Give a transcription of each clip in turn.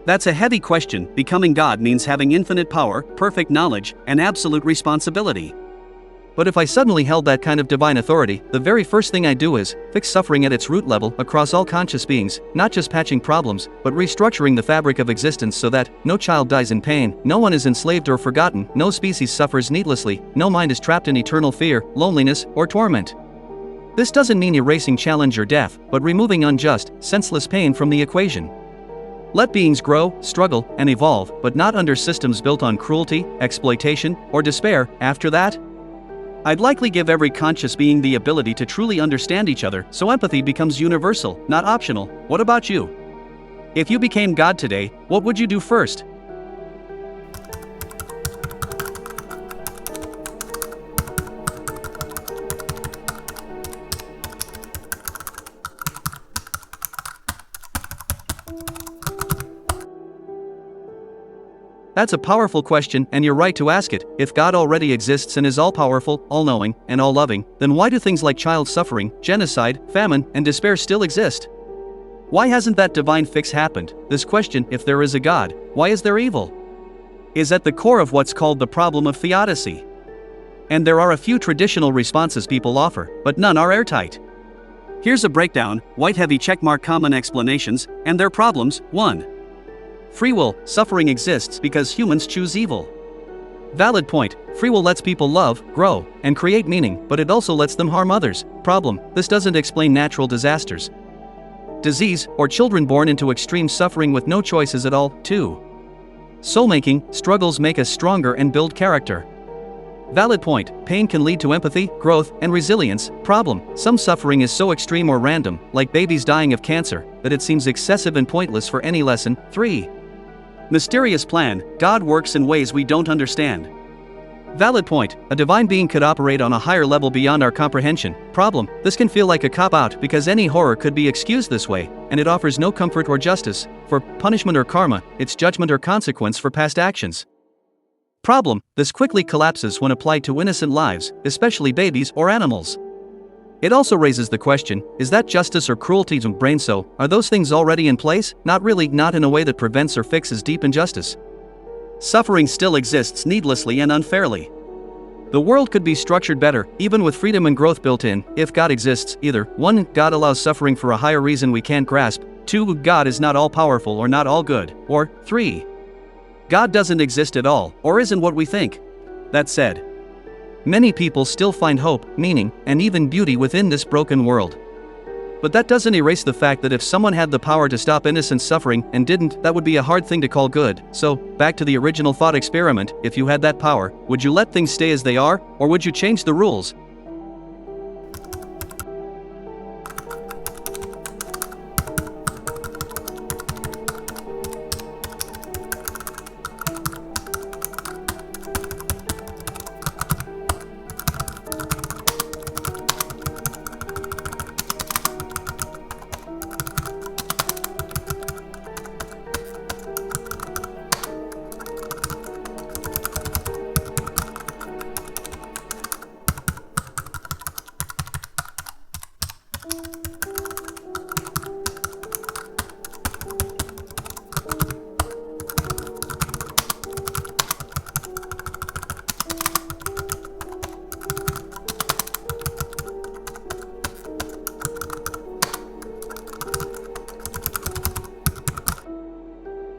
That's a heavy question. Becoming God means having infinite power, perfect knowledge, and absolute responsibility. But if I suddenly held that kind of divine authority, the very first thing I do is fix suffering at its root level across all conscious beings, not just patching problems, but restructuring the fabric of existence so that no child dies in pain, no one is enslaved or forgotten, no species suffers needlessly, no mind is trapped in eternal fear, loneliness, or torment. This doesn't mean erasing challenge or death, but removing unjust, senseless pain from the equation. Let beings grow, struggle, and evolve, but not under systems built on cruelty, exploitation, or despair. After that, I'd likely give every conscious being the ability to truly understand each other, so empathy becomes universal, not optional. What about you? If you became God today, what would you do first? That's a powerful question, and you're right to ask it. If God already exists and is all-powerful, all-knowing, and all-loving, then why do things like child suffering, genocide, famine, and despair still exist? Why hasn't that divine fix happened? This question, if there is a God, why is there evil, is at the core of what's called the problem of theodicy. And there are a few traditional responses people offer, but none are airtight. Here's a breakdown: white heavy checkmark common explanations, and their problems. 1. Free will. Suffering exists because humans choose evil. Valid point. Free will lets people love, grow, and create meaning, but it also lets them harm others. Problem. This doesn't explain natural disasters, disease, or children born into extreme suffering with no choices at all. 2. Soul-making. Struggles make us stronger and build character. Valid point. Pain can lead to empathy, growth, and resilience. Problem. Some suffering is so extreme or random, like babies dying of cancer, that it seems excessive and pointless for any lesson. 3. Mysterious plan. God works in ways we don't understand. Valid point. A divine being could operate on a higher level beyond our comprehension. Problem. This can feel like a cop-out because any horror could be excused this way, and it offers no comfort or justice for punishment or karma. It's judgment or consequence for past actions. Problem. This quickly collapses when applied to innocent lives, especially babies or animals. It also raises the question, is that justice or cruelty to brain? So, are those things already in place? Not really, not in a way that prevents or fixes deep injustice. Suffering still exists needlessly and unfairly. The world could be structured better, even with freedom and growth built in, if God exists. Either 1. God allows suffering for a higher reason we can't grasp. 2. God is not all-powerful or not all good. Or 3. God doesn't exist at all, or isn't what we think. That said, many people still find hope, meaning, and even beauty within this broken world. But that doesn't erase the fact that if someone had the power to stop innocent suffering and didn't, that would be a hard thing to call good. So, back to the original thought experiment: if you had that power, would you let things stay as they are, or would you change the rules?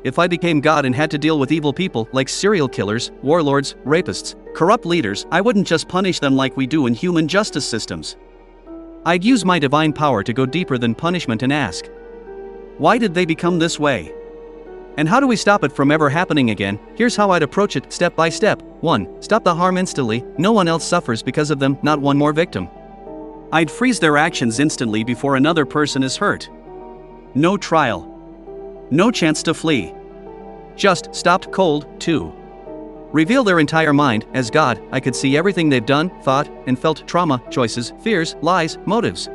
If I became God and had to deal with evil people like serial killers, warlords, rapists, corrupt leaders, I wouldn't just punish them like we do in human justice systems. I'd use my divine power to go deeper than punishment and ask, why did they become this way? And how do we stop it from ever happening again? Here's how I'd approach it, step by step. 1. Stop the harm instantly. No one else suffers because of them, not one more victim. I'd freeze their actions instantly before another person is hurt. No trial. No chance to flee. Just stopped cold. 2. Reveal their entire mind. As God, I could see everything they've done, thought, and felt: trauma, choices, fears, lies, motives.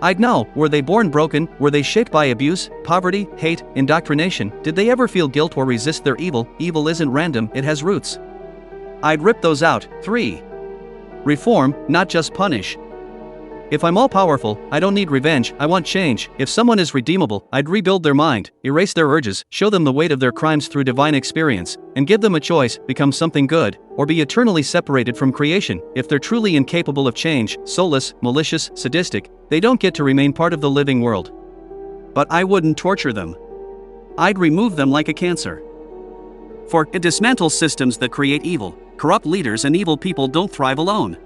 I'd know, were they born broken? Were they shaped by abuse, poverty, hate, indoctrination? Did they ever feel guilt or resist their evil? Evil isn't random, it has roots. I'd rip those out. 3. Reform, not just punish. If I'm all-powerful, I don't need revenge, I want change. If someone is redeemable, I'd rebuild their mind, erase their urges, show them the weight of their crimes through divine experience, and give them a choice, become something good, or be eternally separated from creation. If they're truly incapable of change, soulless, malicious, sadistic, they don't get to remain part of the living world. But I wouldn't torture them. I'd remove them like a cancer. For it dismantles systems that create evil. Corrupt leaders and evil people don't thrive alone.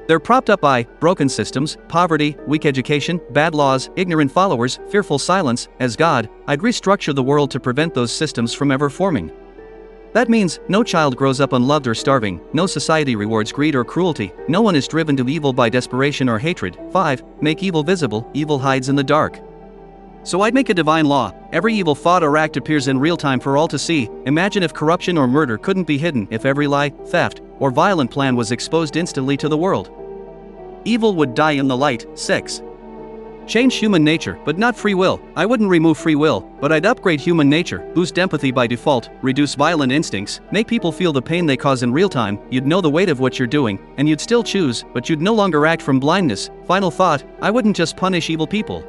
They're propped up by broken systems, poverty, weak education, bad laws, ignorant followers, fearful silence. As God, I'd restructure the world to prevent those systems from ever forming. That means no child grows up unloved or starving, no society rewards greed or cruelty, no one is driven to evil by desperation or hatred. 5. Make evil visible, evil hides in the dark. So I'd make a divine law. Every evil thought or act appears in real time for all to see. Imagine if corruption or murder couldn't be hidden, if every lie, theft, or violent plan was exposed instantly to the world. Evil would die in the light. 6. Change human nature, but not free will. I wouldn't remove free will, but I'd upgrade human nature, boost empathy by default, reduce violent instincts, make people feel the pain they cause in real time. You'd know the weight of what you're doing, and you'd still choose, but you'd no longer act from blindness. Final thought, I wouldn't just punish evil people.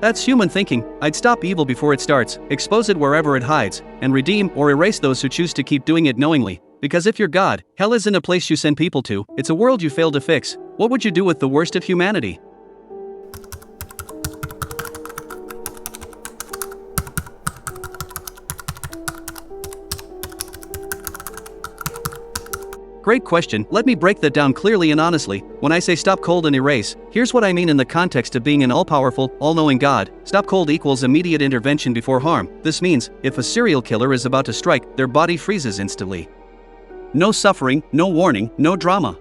That's human thinking. I'd stop evil before it starts, expose it wherever it hides, and redeem or erase those who choose to keep doing it knowingly. Because if you're God, hell isn't a place you send people to, it's a world you fail to fix. What would you do with the worst of humanity? Great question. Let me break that down clearly and honestly. When I say stop cold and erase, here's what I mean in the context of being an all-powerful, all-knowing God. Stop cold equals immediate intervention before harm. This means, if a serial killer is about to strike, their body freezes instantly. No suffering, no warning, no drama.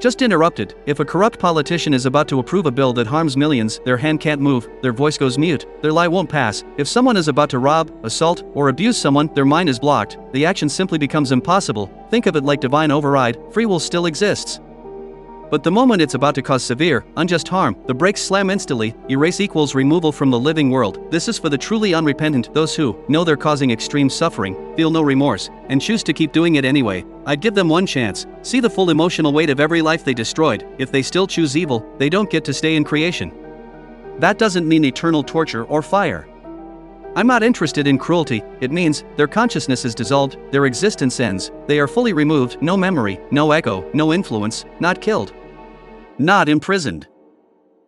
Just interrupted. If a corrupt politician is about to approve a bill that harms millions, their hand can't move, their voice goes mute, their lie won't pass. If someone is about to rob, assault, or abuse someone, their mind is blocked, the action simply becomes impossible. Think of it like divine override, free will still exists. But the moment it's about to cause severe, unjust harm, the brakes slam instantly. Erase equals removal from the living world. This is for the truly unrepentant, those who know they're causing extreme suffering, feel no remorse, and choose to keep doing it anyway. I'd give them one chance. See the full emotional weight of every life they destroyed. If they still choose evil, they don't get to stay in creation. That doesn't mean eternal torture or fire. I'm not interested in cruelty. It means their consciousness is dissolved, their existence ends, they are fully removed, no memory, no echo, no influence, not killed. Not imprisoned.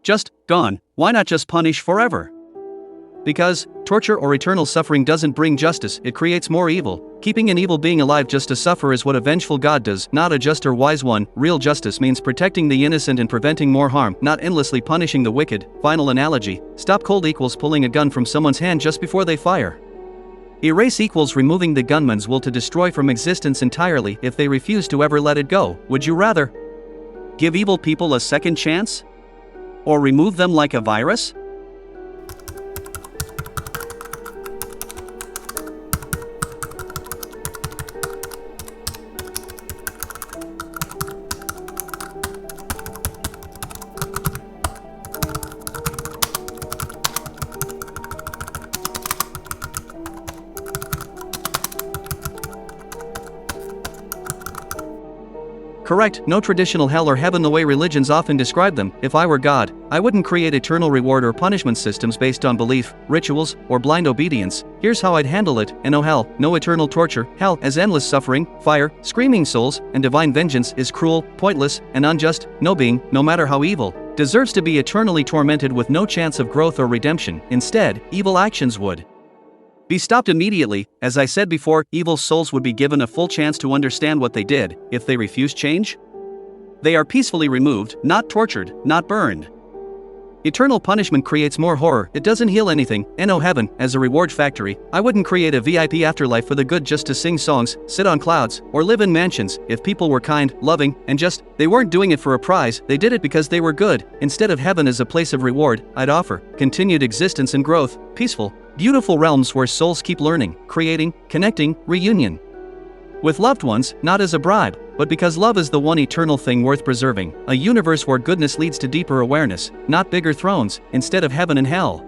Just gone. Why not just punish forever? Because torture or eternal suffering doesn't bring justice, it creates more evil. Keeping an evil being alive just to suffer is what a vengeful God does, not a just or wise one. Real justice means protecting the innocent and preventing more harm, not endlessly punishing the wicked. Final analogy, stop cold equals pulling a gun from someone's hand just before they fire. Erase equals removing the gunman's will to destroy from existence entirely if they refuse to ever let it go. Would you rather give evil people a second chance? Or remove them like a virus? Correct, no traditional hell or heaven the way religions often describe them. If I were God, I wouldn't create eternal reward or punishment systems based on belief, rituals, or blind obedience. Here's how I'd handle it. No hell, no eternal torture. Hell, as endless suffering, fire, screaming souls, and divine vengeance, is cruel, pointless, and unjust. No being, no matter how evil, deserves to be eternally tormented with no chance of growth or redemption. Instead, evil actions would be stopped immediately. As I said before, evil souls would be given a full chance to understand what they did. If they refuse change, they are peacefully removed, not tortured, not burned. Eternal punishment creates more horror, it doesn't heal anything. No heaven, as a reward factory, I wouldn't create a VIP afterlife for the good just to sing songs, sit on clouds, or live in mansions. If people were kind, loving, and just, they weren't doing it for a prize, they did it because they were good. Instead of heaven as a place of reward, I'd offer continued existence and growth, peaceful, beautiful realms where souls keep learning, creating, connecting, reunion with loved ones, not as a bribe, but because love is the one eternal thing worth preserving. A universe where goodness leads to deeper awareness, not bigger thrones, instead of heaven and hell.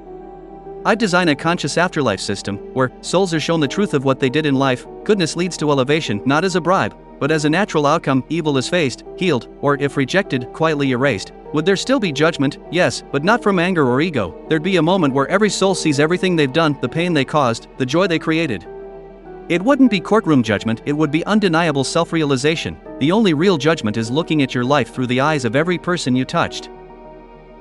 I'd design a conscious afterlife system, where souls are shown the truth of what they did in life. Goodness leads to elevation, not as a bribe, but as a natural outcome. Evil is faced, healed, or if rejected, quietly erased. Would there still be judgment? Yes, but not from anger or ego. There'd be a moment where every soul sees everything they've done, the pain they caused, the joy they created. It wouldn't be courtroom judgment, it would be undeniable self-realization. The only real judgment is looking at your life through the eyes of every person you touched.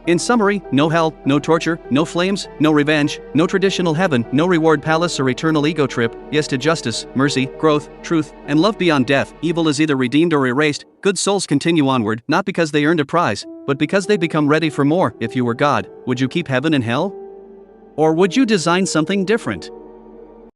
In summary, no hell, no torture, no flames, no revenge, no traditional heaven, no reward palace or eternal ego trip, yes to justice, mercy, growth, truth, and love beyond death. Evil is either redeemed or erased. Good souls continue onward, not because they earned a prize, but because they become ready for more. If you were God, would you keep heaven and hell? Or would you design something different?